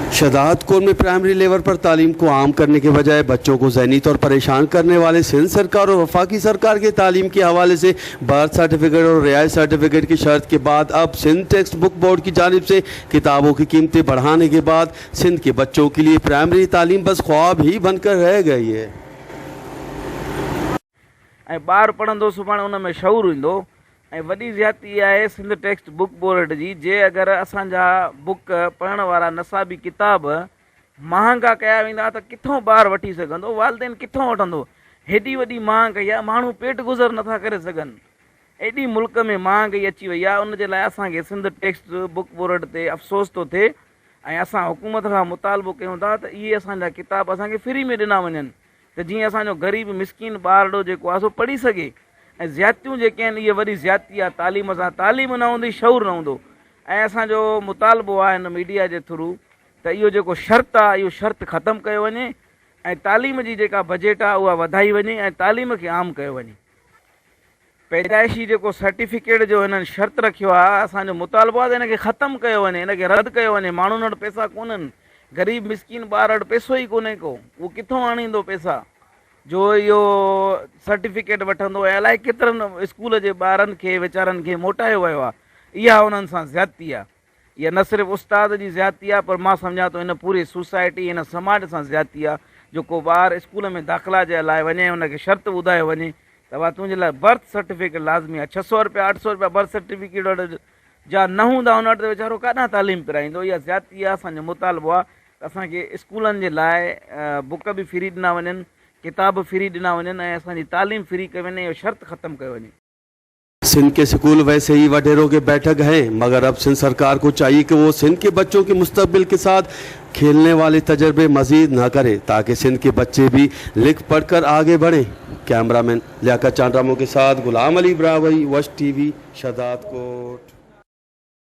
शहदाद कोट में primary level पर तालीम को आम करने के बजाय बच्चों को ज़हनी तौर पर परेशान करने वाले सिंध सरकार और वफाकी सरकार के तालीम के हवाले से बर्थ सर्टिफिकेट और रिहाइश सर्टिफिकेट की शर्त के बाद अब सिंध टेक्स्ट बुक बोर्ड की जानिब से किताबों की कीमतें बढ़ाने के बाद सिंध के बच्चों के लिए प्राइमरी तालीम बस ख्वाब ही बनकर रह गई है। ॿार पढ़ंदो सुभाणे उन में शऊर ईंदो। वॾी ज़्यादती आहे सिंध टेक्स्ट बुक बोर्ड जी। जे अगरि असांजा बुक पढ़ण वारा नसाबी किताब महांगा कया वेंदा त किथों ॿार वठी सघंदो, वालदेन किथों वठंदो। हेॾी वॾी महांगाई आहे, माण्हू पेट गुज़र नथा करे सघनि। एॾी मुल्क में महांगाई अची वई आहे, उनजे लाइ असांखे सिंध टेक्स्ट बुक बोर्ड ते अफ़सोस थो थिए ऐं असां हुकूमत खां मुतालबो कयूं था त इहे असांजा किताब असांखे फ्री में ॾिना वञनि त जीअं असांजो ग़रीब मिसकिन ॿारड़ो जेको आहे सो पढ़ी सघे। ऐं ज़्यादतियूं जेके आहिनि इहे वॾी ज़्यादती आहे। तालीम सां तालीम न हूंदी, शऊर न हूंदो। ऐं असांजो मुतालबो आहे हिन मीडिया जे थ्रू त इहो जेको शर्त आहे इहो शर्त ख़तमु कयो वञे ऐं तालीम जी जेका बजट आहे उहा वधाई वञे ऐं तालीम खे आम कयो वञे। पैदाइशी जेको सर्टिफिकेट जो हिननि शर्त रखियो आहे, असांजो मुतालबो आहे त हिनखे ख़तमु कयो वञे, हिनखे रद्द कयो वञे। माण्हुनि वटि पैसा कोन्हनि, ग़रीब मिसकिन ॿार वटि पैसो ई कोन्हे को, उहो किथां आणींदो पैसा जो इहो सर्टिफिकेट वठंदो ऐं अलाए केतिरनि स्कूल जे ॿारनि खे वीचारनि खे मोटायो वियो आहे। इहा उन्हनि सां ज़्यादती आहे। इहा न सिर्फ़ु उस्ताद जी ज़्यादती आहे, पर मां सम्झां थो हिन पूरी सोसाइटी, हिन समाज सां ज़्यादती आहे। जो को ॿार स्कूल में दाख़िला जे लाइ वञे, हुनखे शर्त ॿुधायो वञे त भाउ तुंहिंजे लाइ बर्थ सर्टिफिकेट लाज़मी आहे। 600 रुपया 800 रुपया बर्थ सर्टिफिकेट वटि जा न हूंदा, हुन वटि त वीचारो काॾां तालीम पिराईंदो। इहा ज़्यादती आहे। असांजो मुतालबो आहे त असांखे स्कूलनि जे लाइ बुक बि फ्री ॾिना वञनि, किताब फ्री ॾिना वञनि ऐं असांजी तालीम फ्री कई वञे, इहो शर्त ख़त्म कयो वञे। सिंध के स्कूल वैसे ही वडेरों के बैठक हैं, मगर अब सिंध सरकार को चाहिए कि वो सिंध के बच्चों के मुस्तकबिल के साथ खेलने वाले तजर्बे मजीद ना करे ताकि सिंध के बच्चे भी लिख पढ़कर आगे बढ़ें। कैमरामैन लियाकत चांद्रामो के साथ गुलाम अली ब्रावई, वश टीवी, शहदाद कोट।